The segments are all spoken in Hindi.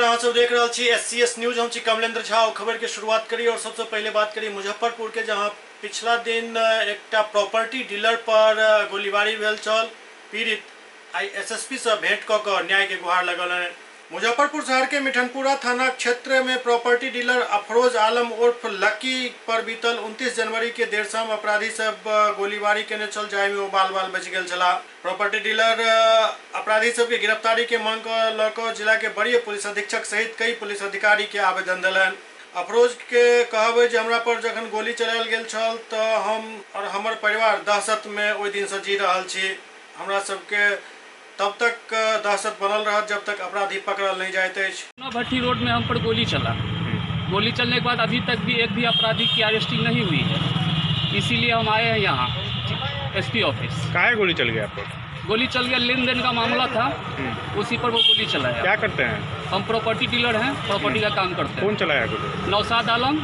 नमस्कार, अहाँ सब देख रहे छी SCS न्यूज। हम छी कमलेंद्र झा। खबर के शुरुआत करी और सबसे पहले बात करी मुजफ्फरपुर के, जहां पिछला दिन एक प्रॉपर्टी डीलर पर गोलीबारी भेल छल। पीड़ित आई SSP से भेंट क के न्याय के गुहार लगल। मुजफ्फरपुर शहर के मिठनपुरा थाना क्षेत्र में प्रॉपर्टी डीलर अफरोज आलम उर्फ लक्की पर बीतल 29 जनवरी के देर शाम अपराधी सब गोलीबारी केने छल, जाहि में बाल बाल बच गेल छला। प्रॉपर्टी डीलर अपराधी सब के गिरफ्तारी के मांग ल क जिला के वरीय पुलिस अधीक्षक सहित कई पुलिस अधिकारी के आवेदन दिलन। अफरोज के कहबे जे हमरा पर जखन गोली चलायल गेल छल तो हम और हमर परिवार दहशत में ओहि दिन से जी रहल छी। हमरा सबके तब तक दहशत बनल रहा जब तक अपराधी पकड़ल नहीं जाते। भट्टी रोड में हम पर गोली चला। गोली चलने के बाद अभी तक भी एक भी अपराधी की अरेस्टिंग नहीं हुई है, इसीलिए हम आए हैं यहाँ SP ऑफिस। काहे गोली चल गया आपको? गोली चल गया, लेन देन का मामला था, उसी पर वो गोली चलाया। क्या करते हैं? हम प्रॉपर्टी डीलर हैं, प्रॉपर्टी का काम करते हैं। कौन चलाया गोली? नौशाद आलम,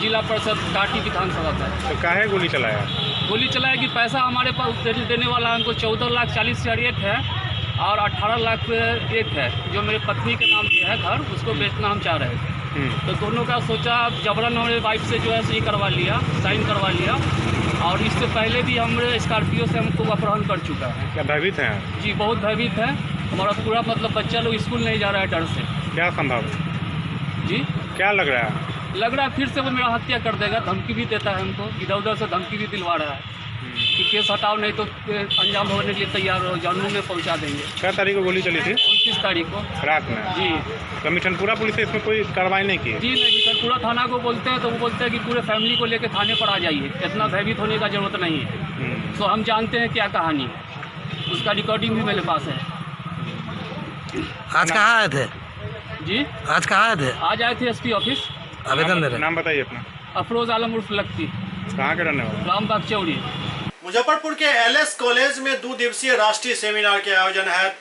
जिला परिषद घाटी विधानसभा का। तो काहे गोली चलाया? गोली चलाया कि पैसा हमारे पास देने वाला हमको 14,40,000 एक है और 18 लाख एक है, जो मेरे पत्नी के नाम पे है घर, उसको बेचना हम चाह रहे थे। तो दोनों का सोचा, जबरन हमारे वाइफ से जो है सही करवा लिया, साइन करवा लिया। और इससे पहले भी हमारे स्कॉर्पियो से हमको अपहरण कर चुका है। क्या भयभीत हैं? जी बहुत भयभीत है। हमारा पूरा मतलब बच्चा लोग स्कूल नहीं जा रहा है डर से। क्या संभव है? जी क्या लग रहा है? लग रहा है फिर से वो मेरा हत्या कर देगा। धमकी भी देता है हमको, इधर उधर से धमकी भी दिलवा रहा है कि केस हटाओ नहीं तो अंजाम होने के लिए तैयार हो, जानू में पहुंचा देंगे। क्या तारीख को गोली चली थी? 29 तारीख को रात में। जी। तो मिठनपुरा पुलिस ने इसमें कोई कार्रवाई नहीं की? जी नहीं, मिठनपुरा थाना को बोलते हैं तो वो बोलते हैं कि पूरे फैमिली को लेकर थाने पर आ जाइए, इतना भयभीत होने का जरूरत नहीं है। तो हम जानते हैं क्या कहानी है, उसका रिकॉर्डिंग भी मेरे पास है। आज कहाँ आए थे? जी आज कहाँ आए थे? आज आए थे SP ऑफिस आवेदन दे रहे। नाम बताइए अपना। अफरोज आलम उर्फ लक्की, कहाँ के रहने वाले? रामबाग चौड़ी। मुजफ्फरपुर के LS कॉलेज में 2 दिवसीय राष्ट्रीय सेमिनार के आयोजन है।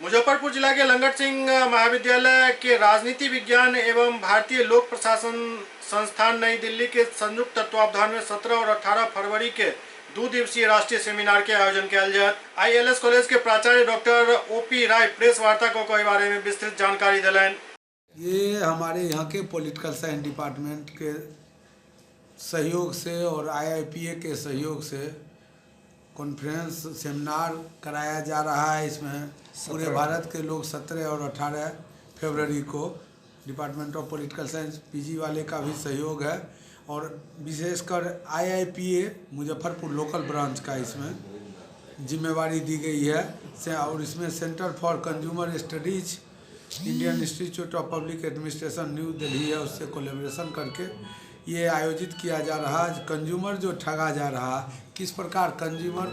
मुजफ्फरपुर जिला के लंगट सिंह महाविद्यालय के राजनीति विज्ञान एवं भारतीय लोक प्रशासन संस्थान नई दिल्ली के संयुक्त तत्वावधान में 17 और 18 फरवरी के 2 दिवसीय राष्ट्रीय सेमिनार के आयोजन किया जाए। ILS कॉलेज के प्राचार्य डॉक्टर OP राय प्रेस वार्ता को के बारे में विस्तृत जानकारी दिलन। ये हमारे यहाँ के पॉलिटिकल साइंस डिपार्टमेंट के सहयोग से और IIPA के सहयोग से कॉन्फ्रेंस सेमिनार कराया जा रहा है। इसमें पूरे भारत के लोग 17 और 18 फरवरी को department of political science PG वाले का भी सहयोग है और विशेषकर IIPA मुजफ्फरपुर लोकल ब्रांच का इसमें जिम्मेवारी दी गई है। और इसमें centre for consumer studies, Indian institute of public administration new Delhi है, उससे कोलैबोरेशन करके ये आयोजित किया जा रहा है। कंज्यूमर जो ठगा जा रहा है, किस प्रकार कंज्यूमर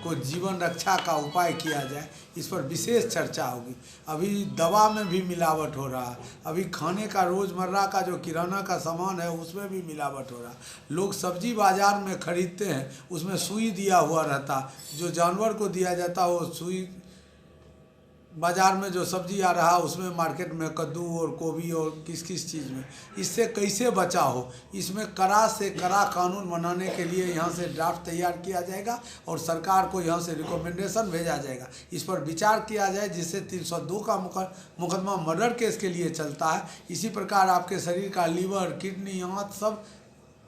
को जीवन रक्षा का उपाय किया जाए, इस पर विशेष चर्चा होगी। अभी दवा में भी मिलावट हो रहा है, अभी खाने का रोज़मर्रा का जो किराना का सामान है उसमें भी मिलावट हो रहा है। लोग सब्जी बाज़ार में खरीदते हैं, उसमें सुई दिया हुआ रहता, जो जानवर को दिया जाता वो सुई, बाज़ार में जो सब्जी आ रहा उसमें मार्केट में कद्दू और गोभी और किस किस चीज़ में, इससे कैसे बचा हो, इसमें कड़ा से कड़ा कानून बनाने के लिए यहाँ से ड्राफ्ट तैयार किया जाएगा और सरकार को यहाँ से रिकमेंडेशन भेजा जाएगा। इस पर विचार किया जाए, जिससे 302 का मुकदमा मर्डर केस के लिए चलता है। इसी प्रकार आपके शरीर का लीवर, किडनी, आंत सब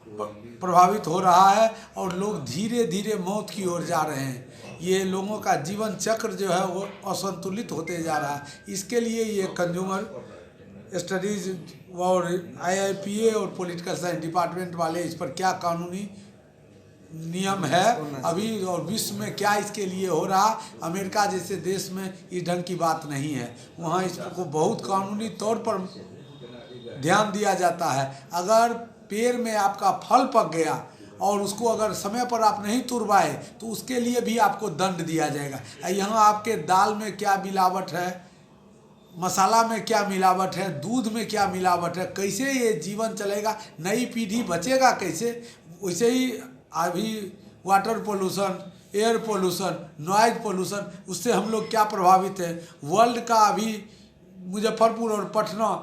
प्रभावित हो रहा है और लोग धीरे धीरे मौत की ओर जा रहे हैं। ये लोगों का जीवन चक्र जो है वो असंतुलित होते जा रहा है। इसके लिए ये कंज्यूमर स्टडीज और IIPA और पॉलिटिकल साइंस डिपार्टमेंट वाले इस पर क्या कानूनी नियम है अभी और विश्व में क्या इसके लिए हो रहा। अमेरिका जैसे देश में इस ढंग की बात नहीं है, वहाँ इसको बहुत कानूनी तौर पर ध्यान दिया जाता है। अगर पेड़ में आपका फल पक गया और उसको अगर समय पर आप नहीं तुड़वाए तो उसके लिए भी आपको दंड दिया जाएगा। यहाँ आपके दाल में क्या मिलावट है, मसाला में क्या मिलावट है, दूध में क्या मिलावट है, कैसे ये जीवन चलेगा, नई पीढ़ी बचेगा कैसे। वैसे ही अभी water pollution, air pollution, noise pollution, उससे हम लोग क्या प्रभावित हैं। वर्ल्ड का अभी मुजफ्फरपुर और पटना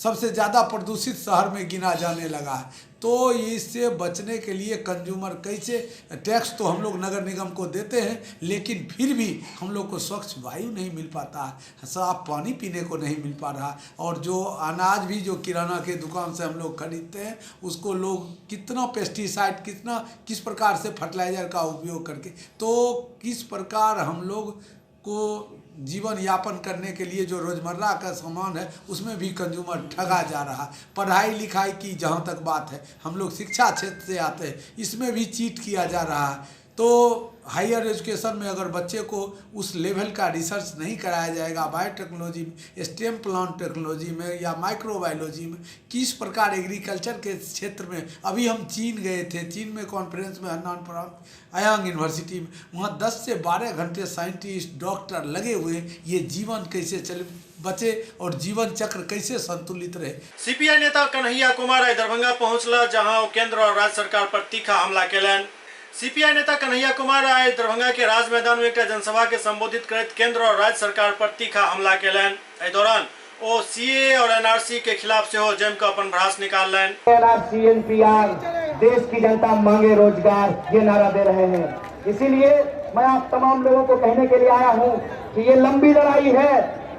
सबसे ज़्यादा प्रदूषित शहर में गिना जाने लगा है। तो इससे बचने के लिए कंज्यूमर कैसे, टैक्स तो हम लोग नगर निगम को देते हैं, लेकिन फिर भी हम लोग को स्वच्छ वायु नहीं मिल पाता है, साफ पानी पीने को नहीं मिल पा रहा। और जो अनाज भी जो किराना के दुकान से हम लोग खरीदते हैं, उसको लोग कितना पेस्टिसाइड, किस प्रकार से फर्टिलाइज़र का उपयोग करके, तो किस प्रकार हम लोग को जीवन यापन करने के लिए जो रोज़मर्रा का सामान है उसमें भी कंज्यूमर ठगा जा रहा है। पढ़ाई लिखाई की जहाँ तक बात है, हम लोग शिक्षा क्षेत्र से आते हैं, इसमें भी चीट किया जा रहा है। तो हायर एजुकेशन में अगर बच्चे को उस लेवल का रिसर्च नहीं कराया जाएगा, बायोटेक्नोलॉजी में, स्टेम प्लांट टेक्नोलॉजी में या माइक्रोबायोलॉजी में, किस प्रकार एग्रीकल्चर के क्षेत्र में, अभी हम चीन गए थे, चीन में कॉन्फ्रेंस में हन्नान प्रांत अयांग यूनिवर्सिटी में, वहाँ 10 से 12 घंटे साइंटिस्ट डॉक्टर लगे हुए, ये जीवन कैसे चले बचे और जीवन चक्र कैसे संतुलित रहे। सीपीआई नेता कन्हैया कुमार आइ दरभंगा पहुंचला, जहां केंद्र और राज्य सरकार पर तीखा हमला केलन। सीपीआई नेता कन्हैया कुमार आइ दरभंगा के राज मैदान में एक जनसभा के संबोधित करैत केंद्र और राज्य सरकार पर तीखा हमला केलन। एहि दौरान ओ सीए और एनआरसी के खिलाफ से हो जम के अपन भड़ास निकालन। एनआरसी एनपीआर, देश की जनता मांगे रोजगार, ये नारा दे रहे हैं। इसीलिए मैं आप तमाम लोगों को कहने के लिए आया हूँ कि ये लंबी लड़ाई है,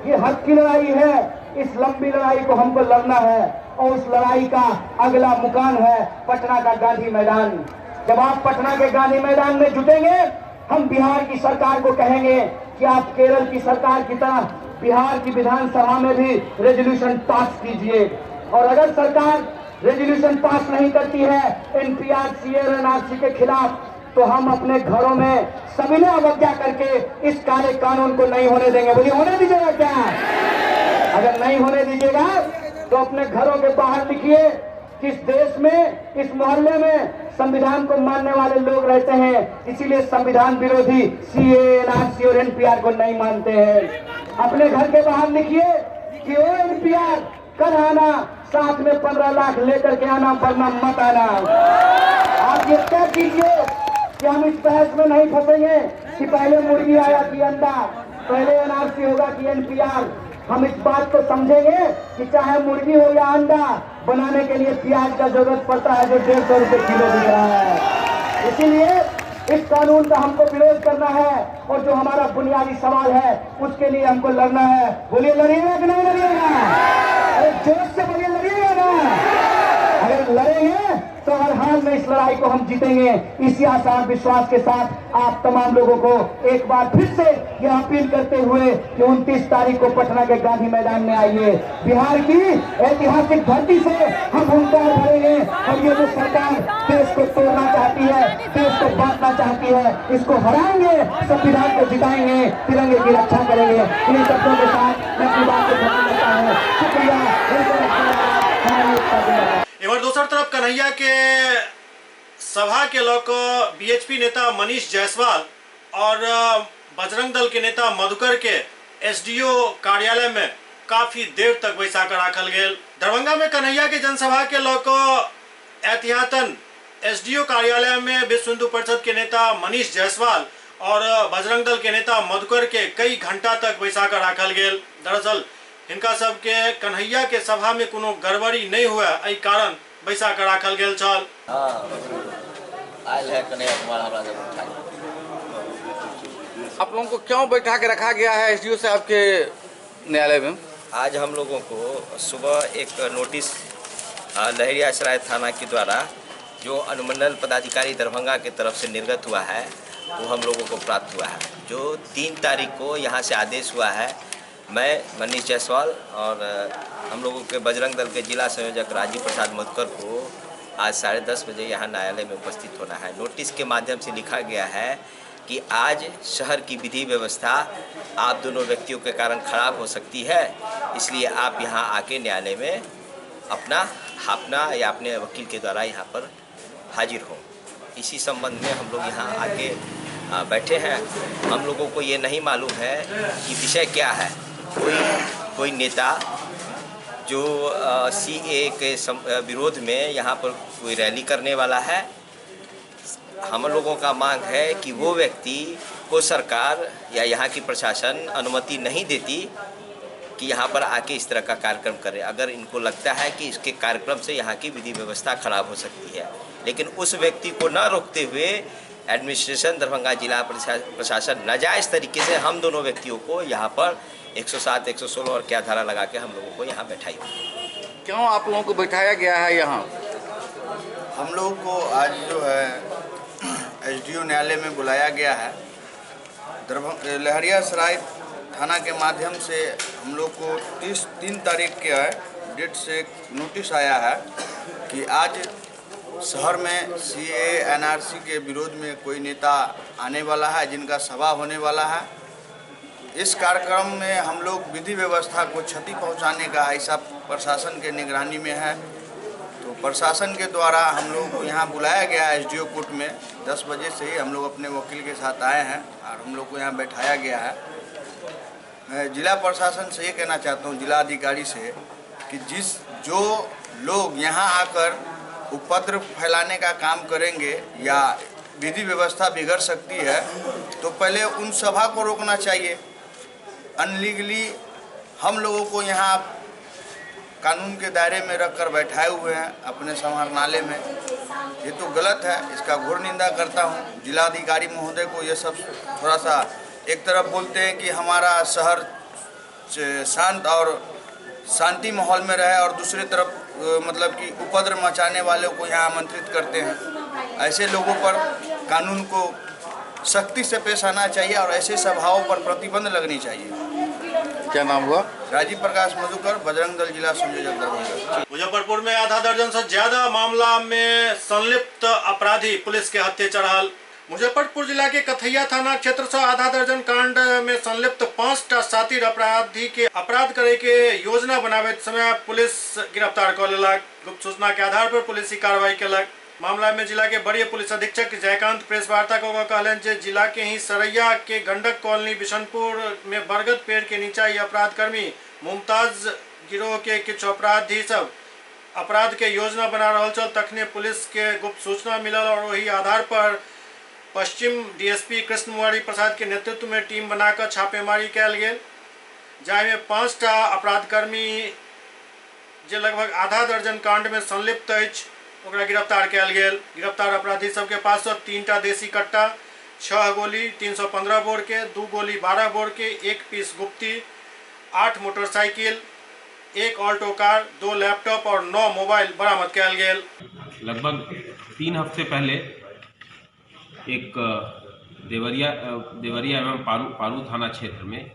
ये हक की लड़ाई है। इस लंबी लड़ाई को हमको लड़ना है और उस लड़ाई का अगला मुकाम है पटना का गांधी मैदान। जब आप पटना के गांधी मैदान में जुटेंगे, हम बिहार की सरकार को कहेंगे कि आप केरल की सरकार की तरह बिहार की विधानसभा में भी रेजोल्यूशन पास कीजिए। और अगर सरकार रेजोल्यूशन पास नहीं करती है एनपीआर, सीए और एनआरसी के खिलाफ, तो हम अपने घरों में सविनय अवज्ञा करके इस काले कानून को नहीं होने देंगे। बोलिए, होने दीजिएगा क्या? अगर नहीं होने दीजिएगा तो अपने घरों के बाहर लिखिए, किस देश में, इस मोहल्ले में संविधान को मानने वाले लोग रहते हैं, इसीलिए संविधान विरोधी सीए, एनआरसी और एनपीआर को नहीं मानते हैं। अपने घर के बाहर लिखिए कि ओ एनपीआर कल आना, साथ में 15 लाख लेकर के आना, वरना मत आना। आप ये तय कीजिए कि हम इस बहस में नहीं फंसेंगे कि पहले मुर्गी आया कि अंडा, पहले एनआरसी होगा कि एनपीआर। हम इस बात को समझेंगे कि चाहे मुर्गी हो या अंडा, बनाने के लिए प्याज का जरूरत पड़ता है जो 150 रुपए किलो बिक रहा है। इसीलिए इस कानून का हमको विरोध करना है और जो हमारा बुनियादी सवाल है उसके लिए हमको लड़ना है। बोलिए, लड़िएगा कि नहीं लड़िएगा? अरे जोश से बोलिए, लड़िएगा ना? अगर लड़ेंगे तो हर हाल में इस लड़ाई को हम जीतेंगे। इसी आशा और विश्वास के साथ आप तमाम लोगों को एक बार फिर से यह अपील करते हुए कि 29 तारीख को पटना के गांधी मैदान में आइए। बिहार की ऐतिहासिक धरती से हम हुंकार भरेंगे और ये जो सरकार देश को तोड़ना चाहती है, देश को बांटना चाहती है, इसको हराएंगे, संविधान को जिताएंगे, तिरंगे की रक्षा करेंगे। इन शब्दों के साथ मैं अपनी बात को खत्म करता हूँ। शुक्रिया। इधर दूसरी तरफ कन्हैया के सभा के लोग बीएचपी नेता मनीष जायसवाल और बजरंग दल के नेता मधुकर के एसडीओ कार्यालय में काफी देर तक बैसा कर राखल गेल। दरभंगा में कन्हैया के जनसभा के लोग एहतियातन एसडीओ कार्यालय में विश्व हिंदू परिषद के नेता मनीष जायसवाल और बजरंग दल के नेता मधुकर के कई घंटा तक बैसा कर राखल गेल। दरअसल इनका सबके कन्हैया के सभा में कोनो गड़बड़ी नहीं हुआ, एहि कारण बैसा कर राखल गेल छल। आप लोगों को क्यों बैठा के रखा गया है एसडीओ साहब के न्यायालय में? आज हम लोगों को सुबह एक नोटिस लहरियासराय थाना के द्वारा जो अनुमंडल पदाधिकारी दरभंगा की तरफ से निर्गत हुआ है वो हम लोगों को प्राप्त हुआ है। जो 3 तारीख को यहाँ से आदेश हुआ है, मैं मनीष जायसवाल और हम लोगों के बजरंग दल के जिला संयोजक राजीव प्रसाद मधुकर को आज 10:30 बजे यहाँ न्यायालय में उपस्थित होना है। नोटिस के माध्यम से लिखा गया है कि आज शहर की विधि व्यवस्था आप दोनों व्यक्तियों के कारण खराब हो सकती है, इसलिए आप यहाँ आके न्यायालय में अपना या अपने वकील के द्वारा यहाँ पर हाजिर हो। इसी संबंध में हम लोग यहाँ आके बैठे हैं। हम लोगों को ये नहीं मालूम है कि विषय क्या है। कोई नेता जो सीए के विरोध में यहाँ पर कोई रैली करने वाला है। हम लोगों का मांग है कि वो व्यक्ति को सरकार या यहाँ की प्रशासन अनुमति नहीं देती कि यहाँ पर आके इस तरह का कार्यक्रम करें। अगर इनको लगता है कि इसके कार्यक्रम से यहाँ की विधि व्यवस्था खराब हो सकती है, लेकिन उस व्यक्ति को न रोकते हुए एडमिनिस्ट्रेशन दरभंगा जिला प्रशासन नाजायज़ तरीके से हम दोनों व्यक्तियों को यहाँ पर 107, 116 और क्या धारा लगा के हम लोगों को यहाँ बैठाई। क्यों आप लोगों को बैठाया गया है यहाँ? हम लोगों को आज जो है एसडीओ न्यायालय में बुलाया गया है। लहरियासराय थाना के माध्यम से हम लोग को 3 तारीख के डेट से नोटिस आया है कि आज शहर में CAA NRC के विरोध में कोई नेता आने वाला है, जिनका सभा होने वाला है। इस कार्यक्रम में हम लोग विधि व्यवस्था को क्षति पहुंचाने का ऐसा प्रशासन के निगरानी में है, तो प्रशासन के द्वारा हम लोग को यहाँ बुलाया गया है SDO कोर्ट में। 10 बजे से ही हम लोग अपने वकील के साथ आए हैं और हम लोग को यहाँ बैठाया गया है। मैं जिला प्रशासन से ये कहना चाहता हूँ, जिला अधिकारी से, कि जो लोग यहाँ आकर उपद्रव फैलाने का काम करेंगे या विधि व्यवस्था बिगड़ सकती है, तो पहले उन सभा को रोकना चाहिए। अनलीगली हम लोगों को यहाँ कानून के दायरे में रखकर बैठाए हुए हैं अपने समाहरणालय में, ये तो गलत है। इसका घोर निंदा करता हूँ। जिलाधिकारी महोदय को ये सब थोड़ा सा, एक तरफ बोलते हैं कि हमारा शहर शांत और शांति माहौल में रहे और दूसरी तरफ मतलब कि उपद्रव मचाने वालों को यहाँ आमंत्रित करते हैं। ऐसे लोगों पर कानून को सख्ती से पेश आना चाहिए और ऐसे सभाओं पर प्रतिबंध लगनी चाहिए। क्या नाम हुआ? राजीव प्रकाश मधुकर, बजरंग दल जिला संयोजक दरभंगा। मुजफ्फरपुर में आधा दर्जन से ज्यादा मामला में संलिप्त अपराधी पुलिस के हत्थे चढ़ल। मुजफ्फरपुर जिला के कथैया थाना क्षेत्र से आधा दर्जन कांड में संलिप्त 5टा शातिर अपराधी के अपराध करे के योजना बनावे समय पुलिस गिरफ्तार कर लेलक। गुप्त सूचना के आधार पर पुलिस कार्रवाई केलक। मामला में जिला के वरीय पुलिस अधीक्षक जयकांत प्रेस वार्ता को कहलन जे जिला के ही सरैया के गंडक कॉलोनी बिशनपुर में बरगद पेड़ के नीचा ये अपराध कर्मी मुमताज गिरोह के कुछ अपराधी सब अपराध के योजना बना रहा चल। तखने पुलिस के गुप्त सूचना मिलल और वही आधार पर पश्चिम DSP कृष्ण मुरारी प्रसाद के नेतृत्व में टीम बनाकर छापेमारी कैल गेल, जाहिमे 5टा अपराधकर्मी जे लगभग आधा दर्जन कांड में संलिप्त अछि ओकरा गिरफ्तार कैल गेल। गिरफ्तार अपराधी सबके पास से 3टा देसी कट्टा, 6 गोली 315 बोर के, 2 गोली 12 बोर के, 1 पीस गुप्ती, 8 मोटरसाइकिल, 1 ऑल्टो कार, 2 लैपटॉप और 9 मोबाइल बरामद कैल गेल। लगभग 3 हफ्ते पहले एक देवरिया एवं पारू थाना क्षेत्र में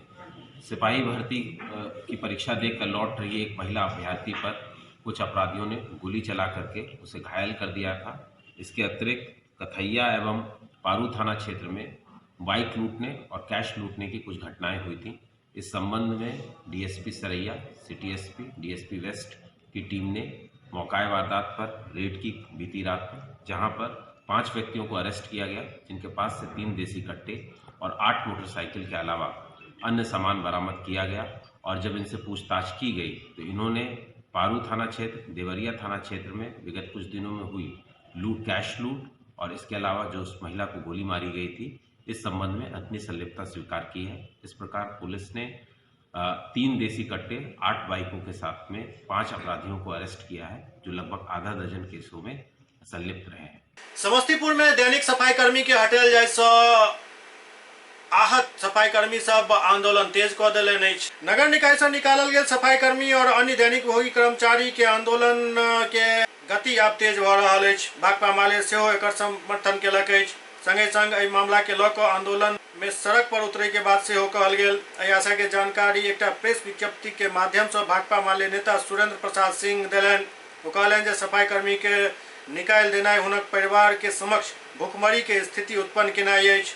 सिपाही भर्ती की परीक्षा देकर लौट रही एक महिला अभ्यर्थी पर कुछ अपराधियों ने गोली चला करके उसे घायल कर दिया था। इसके अतिरिक्त कथैया एवं पारू थाना क्षेत्र में बाइक लूटने और कैश लूटने की कुछ घटनाएं हुई थी। इस संबंध में DSP Saraiya, city SP, DSP west की टीम ने मौका वारदात पर रेड की बीती रात में, जहां पर 5 व्यक्तियों को अरेस्ट किया गया, जिनके पास से 3 देसी कट्टे और 8 मोटरसाइकिल के अलावा अन्य सामान बरामद किया गया। और जब इनसे पूछताछ की गई तो इन्होंने पारू थाना क्षेत्र, देवरिया थाना क्षेत्र में विगत कुछ दिनों में हुई कैश लूट और इसके अलावा जो उस महिला को गोली मारी गई थी, इस संबंध में अपनी संलिप्तता स्वीकार की है। इस प्रकार पुलिस ने 3 देसी कट्टे, 8 बाइकों के साथ में 5 अपराधियों को अरेस्ट किया है, जो लगभग आधा दर्जन केसों में संलिप्त रहे हैं। समस्तीपुर में दैनिक सफाई कर्मी के हटेल जाय आहत सफाई कर्मी सब आंदोलन तेज कर दिले। नगर निकाय से निकालल गेल सफाई कर्मी और अन्य दैनिक भोगी कर्मचारी के आंदोलन के गति अब तेज भ रहल अछि। भाकपा माले सेहो एकर समर्थन केलक अछि। संगे संग एहि मामला के लऽ कऽ आंदोलन में सड़क पर उतरे के बाद सेहो कहल गेल। एहि आशा के जानकारी एक प्रेस विज्ञप्ति के माध्यम से भाकपा माले नेता सुरेंद्र प्रसाद सिंह देलन। वो कहलन जे सफाई कर्मी के निकाल देनाइ हुनक परिवार के समक्ष भुखमरी के स्थिति उत्पन्न केनाइ अछि।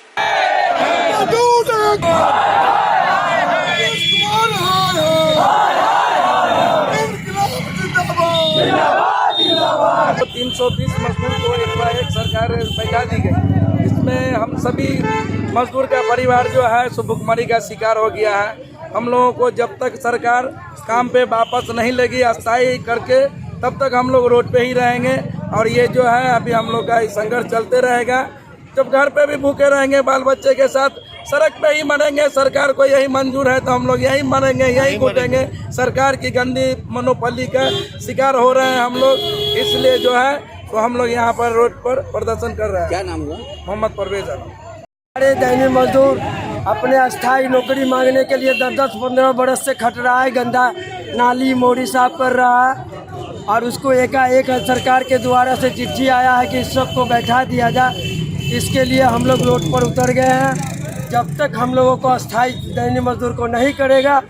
320 मजदूर को एक सरकार बैठा दी गई। इसमें हम सभी मजदूर का परिवार जो है सो भुखमरी का शिकार हो गया है। हम लोगों को जब तक सरकार काम पे वापस नहीं लेगी अस्थायी करके, तब तक हम लोग रोड पे ही रहेंगे। और ये जो है अभी हम लोग का संघर्ष चलते रहेगा। जब घर पे भी भूखे रहेंगे बाल बच्चे के साथ, सड़क पे ही मरेंगे। सरकार को यही मंजूर है तो हम लोग यही मरेंगे, यही कूदेंगे। सरकार की गंदी मनोपल्ली का शिकार हो रहे हैं हम लोग, इसलिए जो है तो हम लोग यहाँ पर रोड पर प्रदर्शन कर रहे हैं। क्या नाम हुआ? मोहम्मद परवेज। हमारे दैनिक मजदूर अपने अस्थायी नौकरी मांगने के लिए 10-15 बरस से खट रहा है, गंदा नाली मोरी साफ कर रहा है और उसको एकाएक सरकार के द्वारा से चिट्ठी आया है कि इस सबको बैठा दिया जाए। इसके लिए हम लोग रोड पर उतर गए हैं। जब तक हम लोगों को अस्थायी दैनिक मजदूर को नहीं करेगा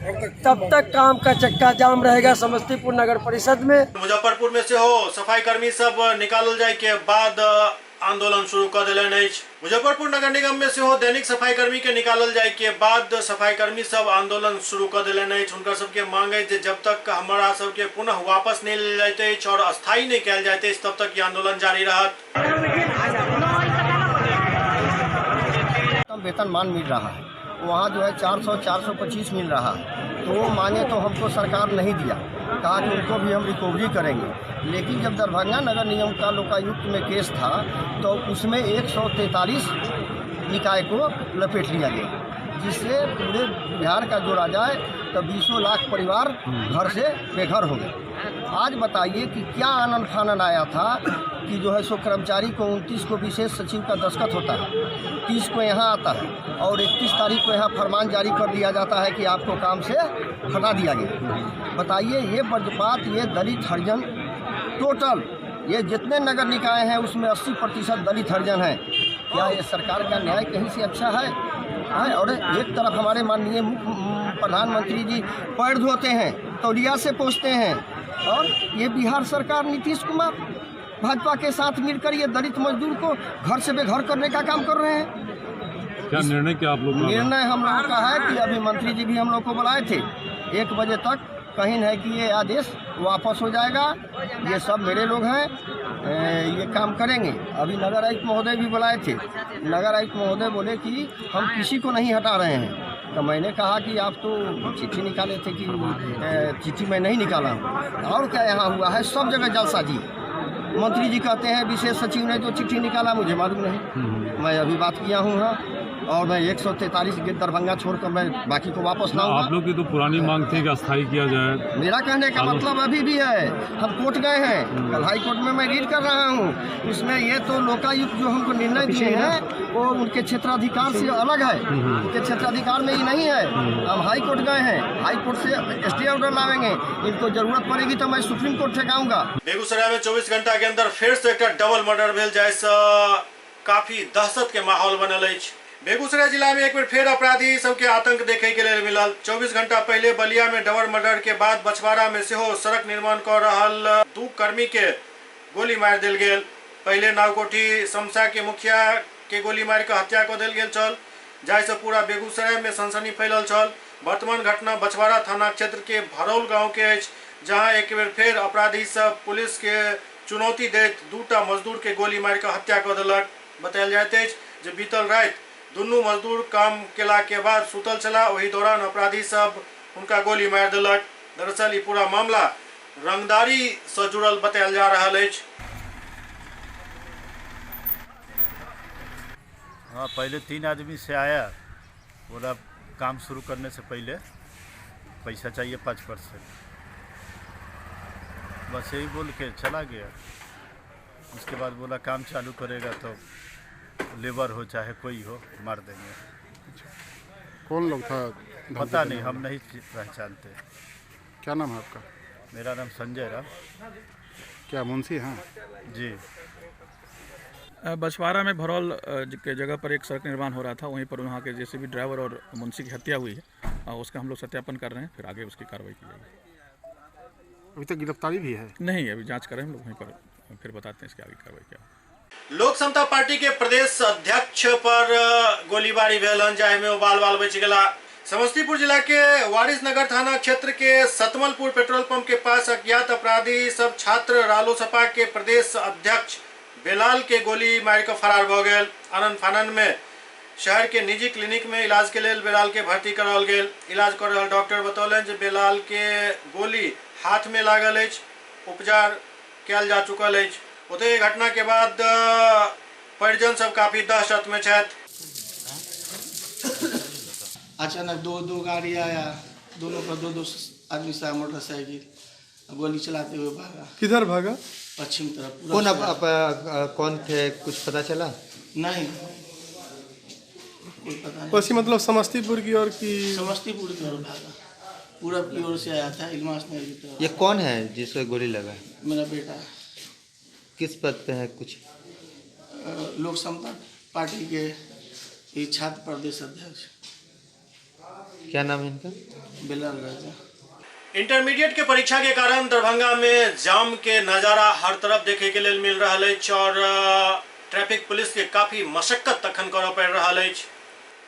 तब तक काम का चक्का जाम रहेगा समस्तीपुर नगर परिषद में। मुजफ्फरपुर में से हो सफाई कर्मी सब निकालल जाए के बाद आंदोलन शुरू कर दिलन अछि। मुजफ्फरपुर नगर निगम में से हो दैनिक सफाई कर्मी के निकालल जाए के बाद सफाई कर्मी सब आंदोलन शुरू कर दिलन अछि। हुनकर सबके मांग है जब तक हमारा सबके पुनः वापस नहीं ले जाते और अस्थायी नहीं कल जाते तब तक ये आंदोलन जारी रहत। वेतन मान मिल रहा है, वहाँ जो है 400-425 मिल रहा है, तो वो माने तो हमको सरकार नहीं दिया, कहा कि उनको भी हम रिकवरी करेंगे। लेकिन जब दरभंगा नगर निगम का लोकायुक्त में केस था तो उसमें 143 निकाय को लपेट लिया गया, जिससे पूरे बिहार का जोड़ा जाए तो 20 लाख परिवार घर से बेघर हो गए। आज बताइए कि क्या आनंद फानन आया था कि जो है सो कर्मचारी को 29 को विशेष सचिव का दस्तखत होता है, 30 को यहाँ आता है और 31 तारीख को यहाँ फरमान जारी कर दिया जाता है कि आपको काम से हटा दिया गया। बताइए ये वज्रपात, ये दलित हरिजन टोटल ये जितने नगर निकाय हैं उसमें 80% दलित हरिजन हैं। क्या ये सरकार का न्याय कहीं से अच्छा है? और एक तरफ हमारे माननीय प्रधानमंत्री जी पैर धोते हैं, तौलिया से पोंछते हैं, और ये बिहार सरकार नीतीश कुमार भाजपा के साथ मिलकर ये दलित मजदूर को घर से बेघर करने का काम कर रहे हैं। क्या निर्णय क्या आप लोग? निर्णय हम लोगों का है कि अभी मंत्री जी भी हम लोग को बुलाए थे, 1 बजे तक कहीं है कि ये आदेश वापस हो जाएगा। ये सब मेरे लोग हैं, ये काम करेंगे। अभी नगर आयुक्त महोदय भी बुलाए थे, नगर आयुक्त महोदय बोले कि हम किसी को नहीं हटा रहे हैं। तो मैंने कहा कि आप तो चिट्ठी निकाले थे कि चिट्ठी मैं नहीं निकाला हूँ। और क्या यहाँ हुआ है? सब जगह जलसाजी। मंत्री जी कहते हैं विशेष सचिव ने जो चिट्ठी निकाला, मुझे मालूम नहीं। मैं अभी बात किया हूँ यहाँ, और मैं 143 दरभंगा छोड़कर मैं बाकी को वापस लाऊंगा। आप लोग की तो पुरानी मांग थी कि अस्थायी किया जाए। मेरा कहने का मतलब अभी भी है, हम कोर्ट गए हैं, कल हाई कोर्ट में मैं रीड कर रहा हूँ। उसमें ये तो लोकायुक्त जो हमको निर्णय दिए हैं वो उनके क्षेत्राधिकार से अलग है, उनके क्षेत्राधिकार में ही नहीं है। हम हाई कोर्ट गए हैं, हाई कोर्ट से स्टे ऑर्डर लावेंगे। इनको जरूरत पड़ेगी तो मैं सुप्रीम कोर्ट ठेकाऊंगा। बेगूसराय में 24 घंटा के अंदर फिर से एक डबल मर्डर भेल जाए, काफी दहशत के माहौल बनल अछि। बेगूसराय जिला में एक बार फिर अपराधी सबके आतंक देखे के लिए मिलल। 24 घंटा पहले बलिया में डबल मर्डर के बाद बछवाड़ा में सेहो सड़क निर्माण कर रहल 2 कर्मी के गोली मार दिल गेल। पहले नावकोठी समसा के मुखिया के गोली मार के हत्या कर दिल गेल छल, जाहि से पूरा बेगूसराय में सनसनी फैलल छल। वर्तमान घटना बछवाड़ा थाना क्षेत्र के भरौल गाँव के अछि, जहाँ एक बार फिर अपराधी सब पुलिस के चुनौती दैत 2टा मजदूर के गोली मार के हत्या कर दिलक। बतायल जाइत अछि जे बीतल राति दुनू मजदूर काम केला के बाद सुतल छला, वही दौरान अपराधी सब उनका गोली मार दिलक। दरअसल ये पूरा मामला रंगदारी से जुड़ल बतायल जा रहा है। हाँ, पहले 3 आदमी से आया, बोला काम शुरू करने से पहले पैसा चाहिए 5%, बस यही बोल के चला गया। उसके बाद बोला काम चालू करेगा तो लेबर हो चाहे कोई हो मार देंगे। कौन लोग था? पता नहीं, हम नहीं पहचानते। क्या नाम है आपका? मेरा नाम संजय राम। क्या मुंशी हैं? जी। बछवाड़ा में भरौल के जगह पर एक सड़क निर्माण हो रहा था, वहीं पर वहाँ के जेसीबी ड्राइवर और मुंशी की हत्या हुई है। उसका हम लोग सत्यापन कर रहे हैं, फिर आगे उसकी कार्रवाई की जाएगी। अभी तक गिरफ्तारी भी है? नहीं, अभी जांच कर रहे हैं हम लोग, वहीं पर फिर बताते हैं इसकी आगे कार्रवाई क्या। लोक समता पार्टी के प्रदेश अध्यक्ष पर गोलीबारी भेलन, जाहि में बाल बच गला। समस्तीपुर जिला के वारिसनगर थाना क्षेत्र के सतमलपुर पेट्रोल पंप के पास अज्ञात अपराधी सब छात्र रालोसपा के प्रदेश अध्यक्ष बेलाल के गोली मार के फरार भ गेल। आनंद फानन में शहर के निजी क्लिनिक में इलाज के लिए बेलाल के भर्ती कराओल गेल। इलाज कर रहा डॉक्टर बतौलन जे बेलाल के गोली हाथ में लागल अछि, उपचार कयल जा चुकल अछि। ओतहि घटना के बाद परिजन सब काफी दहशत में छथि। अचानक दो गाड़ी आया, दोनों पर दो आदमी से मोटरसाइकिल, गोली चलाते हुए भागा। किधर भागा? पश्चिम तरफ। कौन कौन थे, कुछ पता चला? नहीं, कोई पता नहीं। पश्चिम मतलब समस्तीपुर की ओर की? समस्तीपुर की ओर भागा, पूरब की ओर से आया था, इल्मास नगर की तरफ। ये कौन है जिसको गोली लगा? मेरा बेटा। किस पद पे है? कुछ लोक समता पार्टी के छात्र प्रदेश अध्यक्ष। क्या नाम है इनका? बिलाल राजा। इंटरमीडिएट के परीक्षा के कारण दरभंगा में जाम के नजारा हर तरफ देखे के लिए मिल रहा है और ट्रैफिक पुलिस के काफी मशक्कत तखन करऽ पड़ रहा है।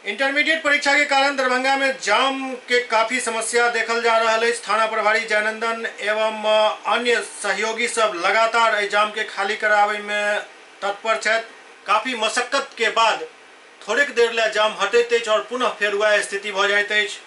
इंटरमीडिएट परीक्षा के कारण दरभंगा में जाम के काफी समस्या देखल जा रहा है। थाना प्रभारी जयनंदन एवं अन्य सहयोगी सब लगातार एहि जाम के खाली करावे में तत्पर छथि। काफी मशक्कत के बाद थोड़े देर ले जाम हटैत अछि और पुनः फेर वह स्थिति भ जाइत अछि।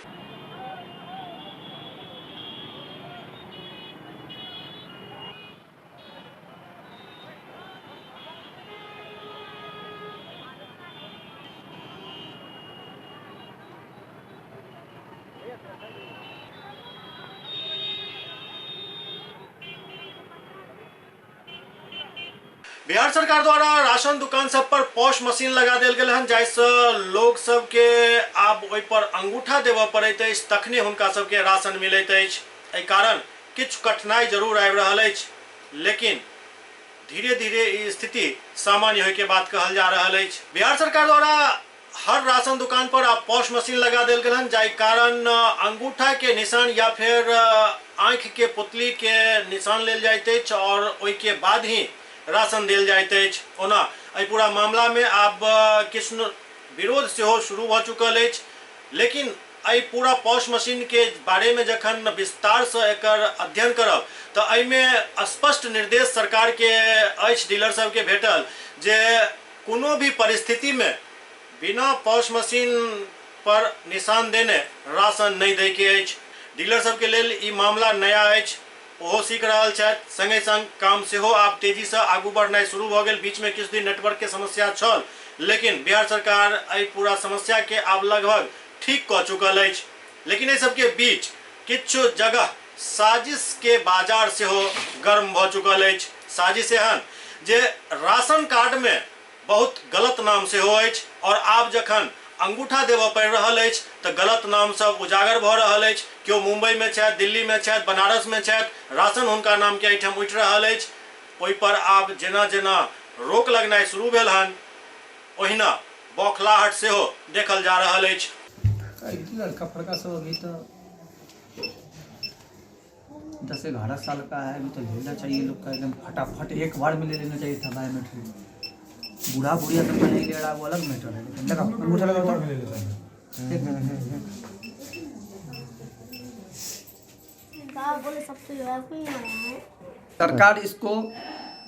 बिहार सरकार द्वारा राशन दुकान सब पर पॉश मशीन लगा देल गेल हन, जाहिसँ लोग सब के आब ओहि पर अंगूठा देबऽ पड़ैत अछि तखने हुनका सबके राशन मिलैत अछि। एहि कारण किछु कठिनाई जरूर आबि रहल अछि, लेकिन धीरे धीरे ई स्थिति सामान्य होय के बात कहल जा रहल अछि। बिहार सरकार द्वारा हर राशन दुकान पर आब पॉश मशीन लगा देल गेल हन, जाहि कारण अंगूठा के निशान या फिर आंख के पुतली के निशान लेल जाइत अछि और ओहि के बाद ही राशन देल जाइत अछि। ओना एहि पूरा मामला में आब किछु विरोध सेहो शुरू भ चुकल अछि, लेकिन एहि पूरा पॉश मशीन के बारे में जखन विस्तार से एकर अध्ययन करब तऽ एहिमे स्पष्ट निर्देश सरकार के अछि डीलर सब के भेटल जे कोनो भी परिस्थिति में बिना पॉश मशीन पर निशान देने राशन नहीं दै के अछि। डीलर सब के लेल ई मामला नया अछि, ओहो सीख रहल छथि, संगे संग काम सेहो आब तेजी से आगू बढ़नाइ शुरू भ गेल। बीच में किछु दिन नेटवर्क के समस्या छल, लेकिन बिहार सरकार एहि पूरा समस्या के आब लगभग ठीक कऽ चुकल अछि। लेकिन एहि सबके बीच किछु जगह साजिश के बाजार सेहो गर्म भ चुकल अछि। साजिश एहन जे राशन कार्ड में बहुत गलत नाम सेहो अछि और आब जखन अंगूठा देबऽ पड़ि रहल अछि तऽ गलत नाम सब उजागर भऽ रहल अछि। केओ मुंबई में छथि, दिल्ली में छथि, बनारस में छथि, राशन हुनका नाम के एहिठाम उठि रहल अछि। ओहि पर आब जेना जेना रोक लगनाइ शुरू भेल हन, ओहिना बौखलाहट सेहो देखल जा रहल अछि। लड़का फड़का सब अभी तो 10-11 साल का है, अभी तो लेना चाहिए लोग का एकदम फटाफट एक बार में ले लेना चाहिए था बायोमेट्रिक। बूढ़ा बुढ़िया तक का नहीं ले रहा, वो अलग मैटर है। लगा अंगूठा लगा तो ले लेता है। सरकार इसको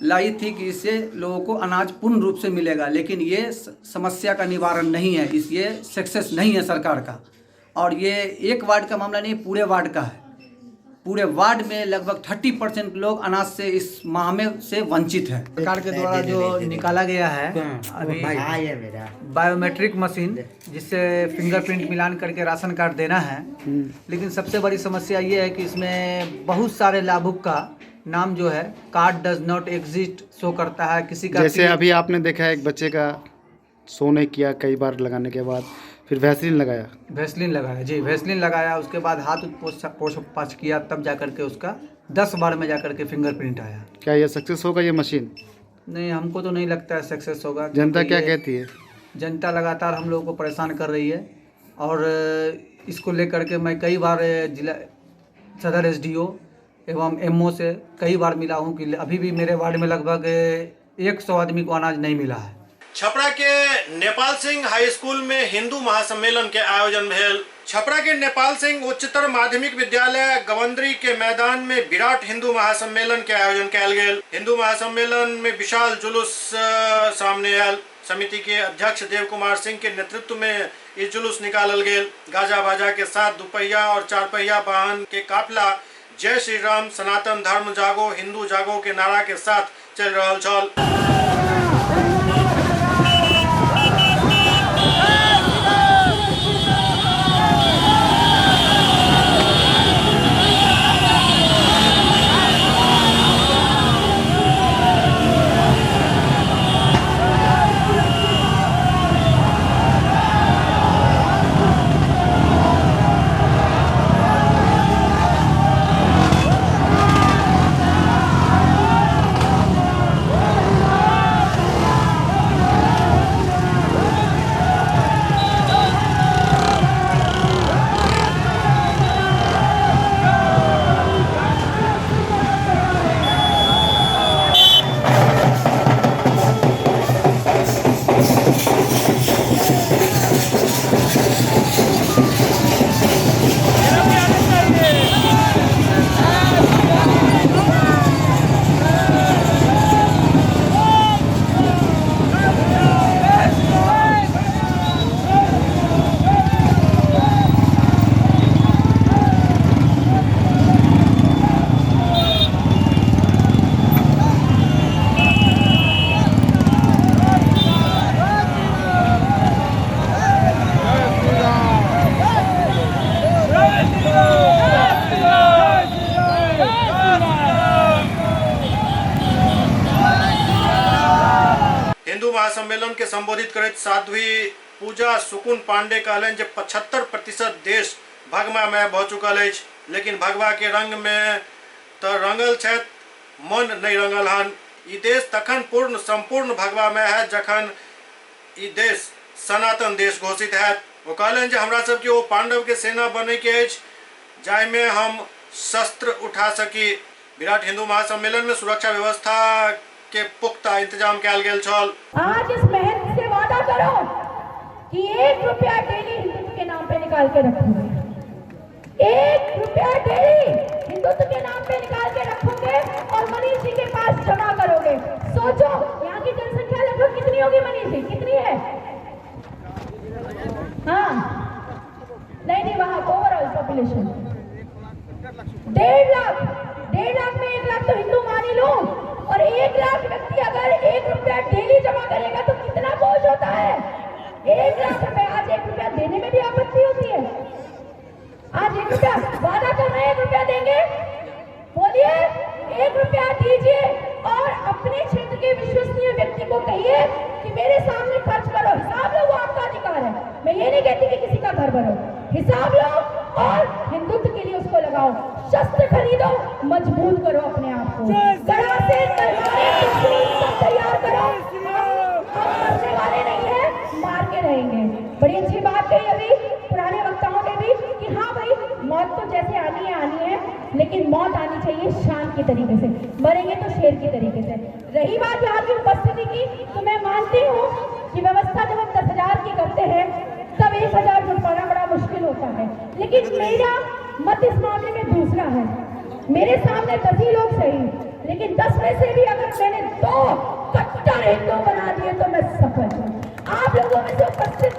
लाई थी कि इससे लोगों को अनाज पूर्ण रूप से मिलेगा, लेकिन ये समस्या का निवारण नहीं है, ये सक्सेस नहीं है सरकार का। और ये एक वार्ड का मामला नहीं, पूरे वार्ड का है। पूरे वार्ड में लगभग 30% लोग अनाज से इस माह में से वंचित हैं। सरकार के द्वारा जो निकाला गया है अभी बायोमेट्रिक मशीन, जिससे फिंगरप्रिंट मिलान करके राशन कार्ड देना है, लेकिन सबसे बड़ी समस्या ये है कि इसमें बहुत सारे लाभुक का नाम जो है card does not exist show करता है। किसी का जैसे अभी आपने देखा है एक बच्चे का शो नहीं किया, कई बार लगाने के बाद फिर वैसलीन लगाया जी, वैसलीन लगाया, उसके बाद हाथ पोछ पाछ किया, तब जाकर के उसका 10 बार में जाकर के फिंगरप्रिंट आया। क्या ये सक्सेस होगा ये मशीन? नहीं, हमको तो नहीं लगता है सक्सेस होगा। जनता क्या कहती है? जनता लगातार हम लोगों को परेशान कर रही है और इसको लेकर के मैं कई बार जिला सदर SDO एवं MO से कई बार मिला हूँ कि अभी भी मेरे वार्ड में लगभग 100 आदमी को अनाज नहीं मिला है। छपरा के नेपाल सिंह हाई स्कूल में हिंदू महासम्मेलन के आयोजन भेल। छपरा के नेपाल सिंह उच्चतर माध्यमिक विद्यालय गवंद्री के मैदान में विराट हिंदू महासम्मेलन के आयोजन कयल गेल। हिंदू महासम्मेलन में विशाल जुलूस सामने आयल। समिति के अध्यक्ष देव कुमार सिंह के नेतृत्व में इस जुलूस निकालल गेल। गाजा बाजा के साथ दुपहिया और चारपहिया वाहन के काफिला जय श्री राम, सनातन धर्म जागो, हिंदू जागो के नारा के साथ चल रहल छल। के संबोधित करैत साध्वी पूजा सुकुन पांडे कहलन जे 75% देश भगवामय भऽ चुकल अछि, लेकिन भगवा के रंग में तो रंगल छथि, मन नहीं रंगल हन। ई देश तखन पूर्ण संपूर्ण भगवामय है जखन ई देश सनातन देश घोषित है। वो कहलन जे हमरा सबके वो पांडव के सेना बने के अछि जाहिमे हम शस्त्र उठा सकी। विराट हिंदू महासम्मेलन में सुरक्षा व्यवस्था के पुख्ता इंतजाम किया गेल छल। आज इस बहन से वादा करो कि 1 रुपया डेली हिंदुत्व के नाम पे निकाल के रखोगे, 1 रुपया डेली हिंदुत्व के नाम पे निकाल के रखोगे और मनीष जी के पास जमा करोगे। सोचो यहाँ की जनसंख्या लगभग कितनी होगी मनीष जी, कितनी है? हाँ नहीं वहाँ ओवरऑल पॉपुलेशन 1.5 लाख, 1.5 लाख में 1 लाख तो हिंदू मान ही लो, और 1 लाख व्यक्ति अगर 1 रुपया डेली जमा करेगा तो कितना बोझ होता है? 1 लाख रुपए। आज 1 रुपया देने में भी आपत्ति होती है। आज 1 रुपया वादा कर रहे हैं, 1 रुपया देंगे, बोलिए 1 रुपया दीजिए और अपने क्षेत्र के विश्वसनीय व्यक्ति को कहिए कि मेरे सामने खर्च करो, हिसाब लो, वो आपका अधिकार है। मैं ये नहीं कहती कि किसी का घर भरो, हिसाब लो और हिंदुत्व के लिए उसको लगाओ। शस्त्र खरीदो, मजबूत करो अपने आप को, गड़ा से सब तैयार करो। हम मरने वाले नहीं है, मार के रहेंगे। बड़ी अच्छी बात कही अभी पुराने वक्ताओं ने भी कि हाँ भाई मौत तो जैसे आनी है, लेकिन मौत आनी चाहिए शान के तरीके से, मरेंगे तो शेर के तरीके से। रही बात यहाँ की उपस्थिति की, तो मैं मानती हूँ कि व्यवस्था जब हम 10,000 की करते हैं तब 1,000 जुटवाना बड़ा मुश्किल होता है, लेकिन मेरा मत इस मामले में दूसरा है। मेरे सामने 10 ही लोग सही, लेकिन 10 में से भी अगर मैंने 2 कट्टर हिंदू बना दिए तो मैं सफल हूँ। आप लोगों में से उपस्थित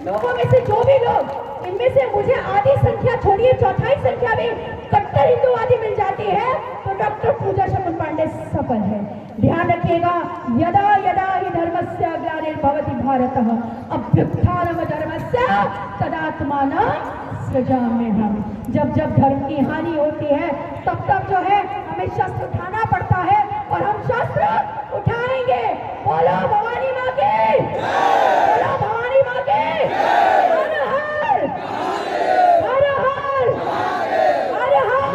लोगों में से जो भी लोग, इनमें से मुझे आधी संख्या छोड़िए, चौथाई संख्या भी कट्टर हिंदूवादी मिल जाती है तो डॉक्टर पूजा सुकुन पांडे सफल है। ध्यान रखिएगा, यदा यदा हि धर्मस्य ग्लानिर्भवति भारतः अभ्युत्थानम धर्मस्य तदात्मानं सृजाम्यहम्। जब जब धर्म की हानि होती है तब तब जो है हमें शस्त्र उठाना पड़ता है और हम शस्त्र उठाएंगे। बोलो भवानी माँ की, बोलो भवानी माँ की, हर हर हर हर हर हर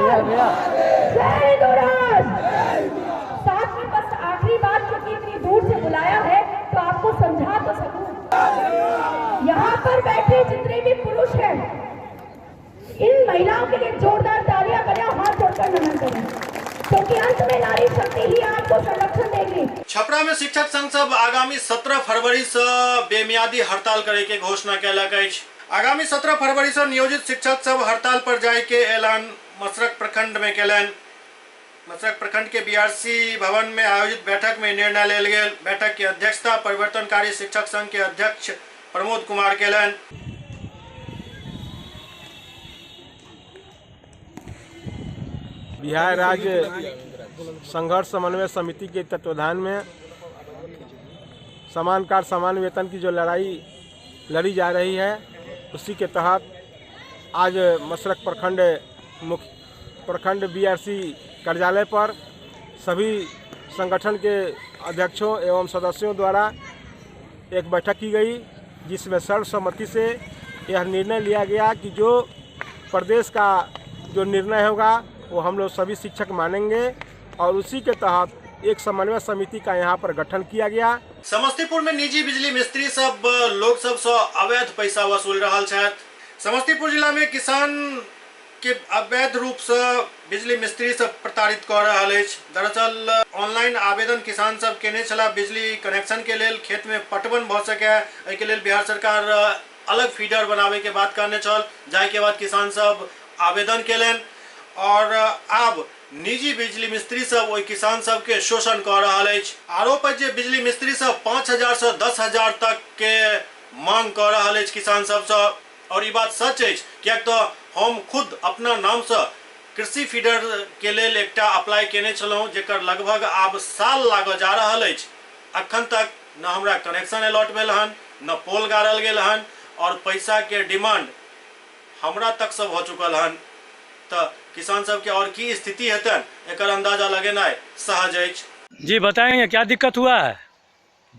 जय हिंदुराज। साथ में बस आखिरी बात, क्योंकि इतनी दूर से बुलाया है तो आपको समझा तो सकूं। यहाँ पर बैठे जितने भी पुरुष हैं, इन महिलाओं के लिए जोरदार तालियां करें, हाथ जोड़कर नमन करें, क्योंकि अंत में नारी शक्ति ही आपको संरक्षण देगी। छपरा में शिक्षक संघ सब आगामी 17 फरवरी से बेमियादी हड़ताल करे के घोषणा कैलक अछि। आगामी 17 फरवरी से नियोजित शिक्षक सब हड़ताल पर जाय के ऐलान मसरक प्रखंड में कैलन। मसरक प्रखंड के बीआरसी भवन में आयोजित बैठक में निर्णय लेल गेल। बैठक की अध्यक्षता परिवर्तनकारी शिक्षक संघ के अध्यक्ष प्रमोद कुमार कैलन। बिहार राज्य संघर्ष समन्वय समिति के तत्वाधान में समान कार्य समान वेतन की जो लड़ाई लड़ी जा रही है, उसी के तहत आज मसरक प्रखंड बीआरसी कार्यालय पर सभी संगठन के अध्यक्षों एवं सदस्यों द्वारा एक बैठक की गई, जिसमें सर्वसम्मति से यह निर्णय लिया गया कि जो प्रदेश का जो निर्णय होगा वो हम लोग सभी शिक्षक मानेंगे और उसी के तहत एक समन्वय समिति का यहाँ पर गठन किया गया। समस्तीपुर में निजी बिजली मिस्त्री सब लोग सब से अवैध पैसा वसूल रहा है। समस्तीपुर जिला में किसान के अवैध रूप से बिजली मिस्त्री सब प्रताड़ित कर रहा है। दरअसल ऑनलाइन आवेदन किसान सब केने छला बिजली कनेक्शन के लेल, खेत में पटवन भ सके एहि के लेल बिहार सरकार अलग फीडर बनावे के बात करने चल, जाय के बाद किसान सब आवेदन केलन और अब निजी बिजली मिस्त्री सब वही किसान सब के शोषण कर रहा है। आरोप है जे बिजली मिस्त्री सब 5,000 से 10,000 तक के मांग कर रहा है किसान सब से, और ये बात सच है क्या तो हम खुद अपना नाम से कृषि फीडर के लेल एकटा अप्लाई केने छलहुँ, जेकर लगभग आब साल लाग जा रहा है। अखन तक न हमरा कनेक्शन अलॉट भेल हन, न पोल गाड़ल गेल हन और पैसा के डिमांड हमरा तक सब हो चुकल हन। तो किसान सब के और की स्थिति हेतन एकर अंदाजा लगेना सहज है। जी बताएंगे क्या दिक्कत हुआ है?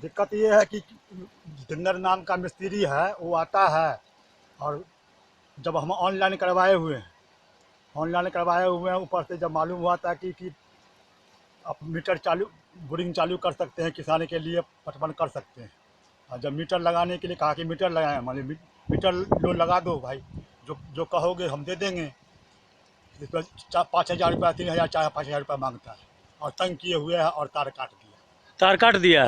दिक्कत ये है कि जितेंद्र नाम का मिस्त्री है, वो आता है और जब हम ऑनलाइन करवाए हुए हैं ऊपर से जब मालूम हुआ था कि आप मीटर चालू बोरिंग चालू कर सकते हैं, किसान के लिए पटवन कर सकते हैं। और जब मीटर लगाने के लिए कहा कि मीटर लगाएं, मान लीजिए मीटर लो लगा दो भाई, जो कहोगे हम दे देंगे। इस पर 5,000 रुपया, 3,000, 4,000-5,000 रुपया मांगता है और तंग किए हुए है और तार काट दिया। तार काट दिया।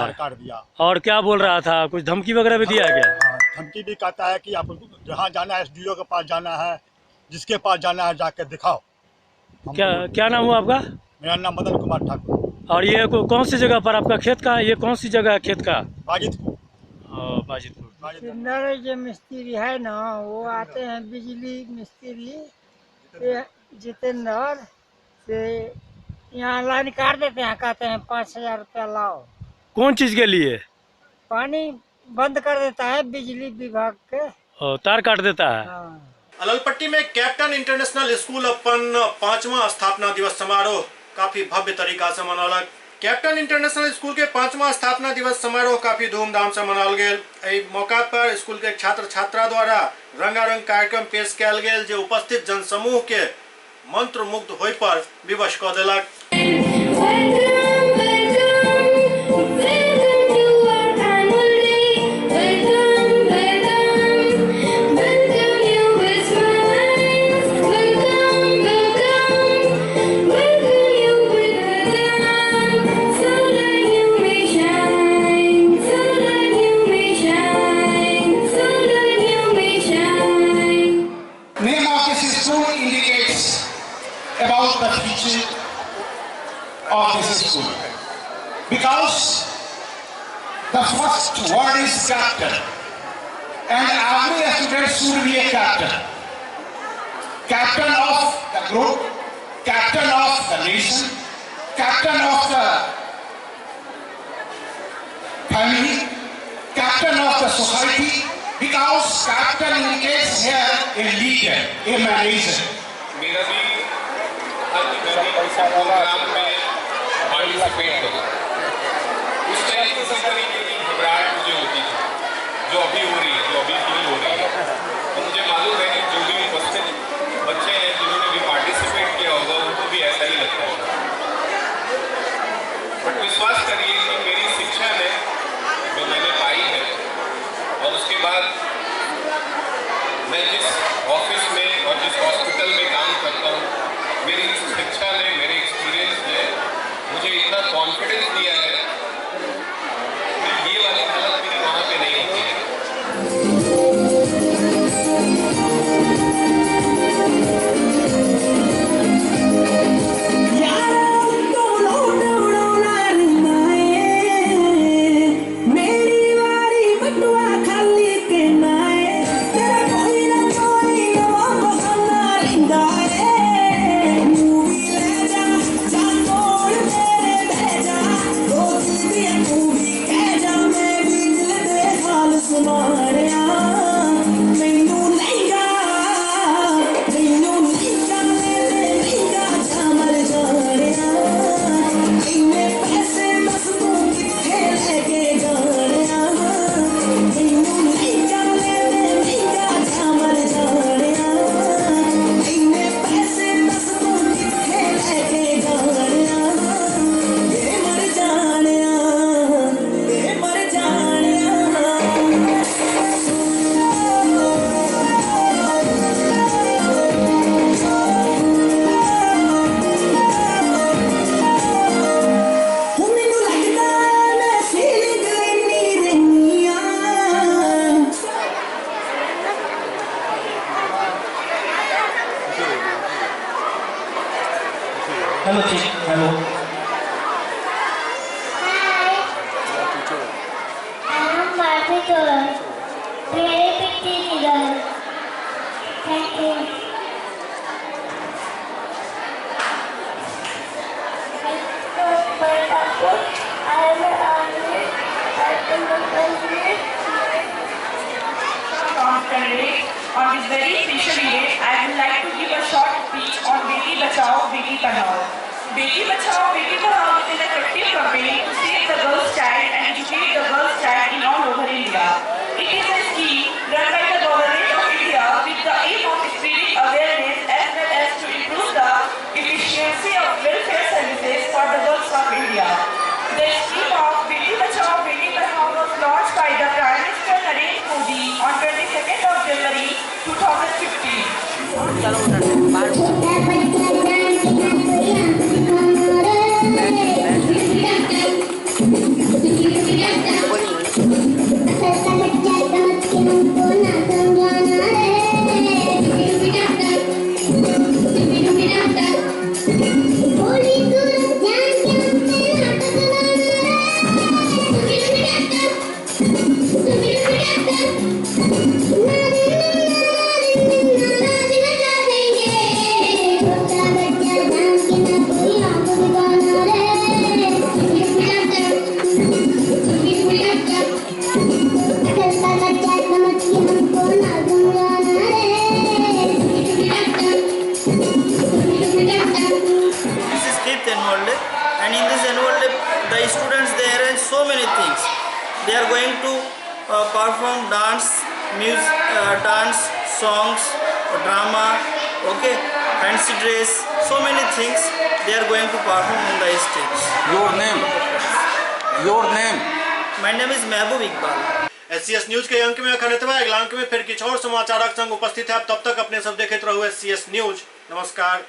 और क्या बोल रहा था, कुछ धमकी वगैरह भी दिया क्या? हाँ, धमकी भी कहता है कि आप जहाँ जाना है SDO के पास जाना है, जिसके पास जाना है जाके दिखाओ। क्या नाम हुआ आपका? मेरा नाम मदन कुमार ठाकुर। और ये कौन सी जगह पर आपका खेत का है? ये कौन सी जगह है खेत का? बाजितपुर। जितेंद्र जो मिस्त्री है ना, वो आते हैं बिजली मिस्त्री जितेंद्र से यहाँ लाइन काट देते हैं, कहते हैं 5,000 रुपया लाओ। कौन चीज के लिए? पानी बंद कर देता है बिजली विभाग के। तार काट देता है। अललपट्टी में कैप्टन इंटरनेशनल स्कूल अपन 5वां स्थापना दिवस समारोह काफी भव्य तरीका से मनाल। कैप्टन इंटरनेशनल स्कूल के 5वां स्थापना दिवस समारोह काफी धूमधाम से मनाल गेल। एहि मौका पर स्कूल के छात्र छात्रा द्वारा रंगारंग कार्यक्रम पेश कयल गेल, जे उपस्थित जनसमूह के मंत्र मुग्ध होय पर विवश क देलक। About the future of this school, because the first word is captain, and every student should be a captain. Captain of the group, captain of the nation, captain of the family, captain of the society, because captain indicates here a leader, a manager. Program में पार्टिसिपेट करूँ, उस टाइम किसी तरीके की घबराहट मुझे होती थी, जो अभी हो रही है, जो अभी फील हो रही है। तो मुझे मालूम है कि जो भी उपस्थित बच्चे हैं जिन्होंने भी पार्टिसिपेट किया होगा, उनको भी ऐसा ही लगता होगा। बट विश्वास करिए कि मेरी शिक्षा में जो मैंने पाई है, और उसके बाद मैं जिस ऑफिस में और जिस हॉस्पिटल में काम करता हूँ, मेरी शिक्षा ने, मेरे एक्सपीरियंस ने मुझे इतना कॉन्फिडेंस दिया है कि ये वाली हालत मेरी वहाँ पे नहीं होती है। Hello, teacher. Hello. I am particular. Very pretty girl. Thank you. On this very special day, I would like to give a short speech on Beti Bachao, Beti Padhao. Beti Bachao, Beti Padhao is an effective campaign to save the girl's child and educate the girl's child in all over India. It is a scheme run by the government of India with the aim of spreading awareness as well as to improve the efficiency of welfare services for the girls of India. The scheme of Beti Bachao, Beti Padhao was launched by the Prime Minister Narendra Modi on 22nd of January 2015. And in this annual day, the students, they arrange so many things. They are going to perform dance, dance, songs, drama, okay, fancy dress, so many things they are going to perform on the stage. Your name? Your name? My name is Mehboob Iqbal. SCS news के अंक में अखन एतबा अगला अंक में फिर किछु और समाचारक संग उपस्थित है। तब तक अपने सब देखते रहू SCS न्यूज। नमस्कार।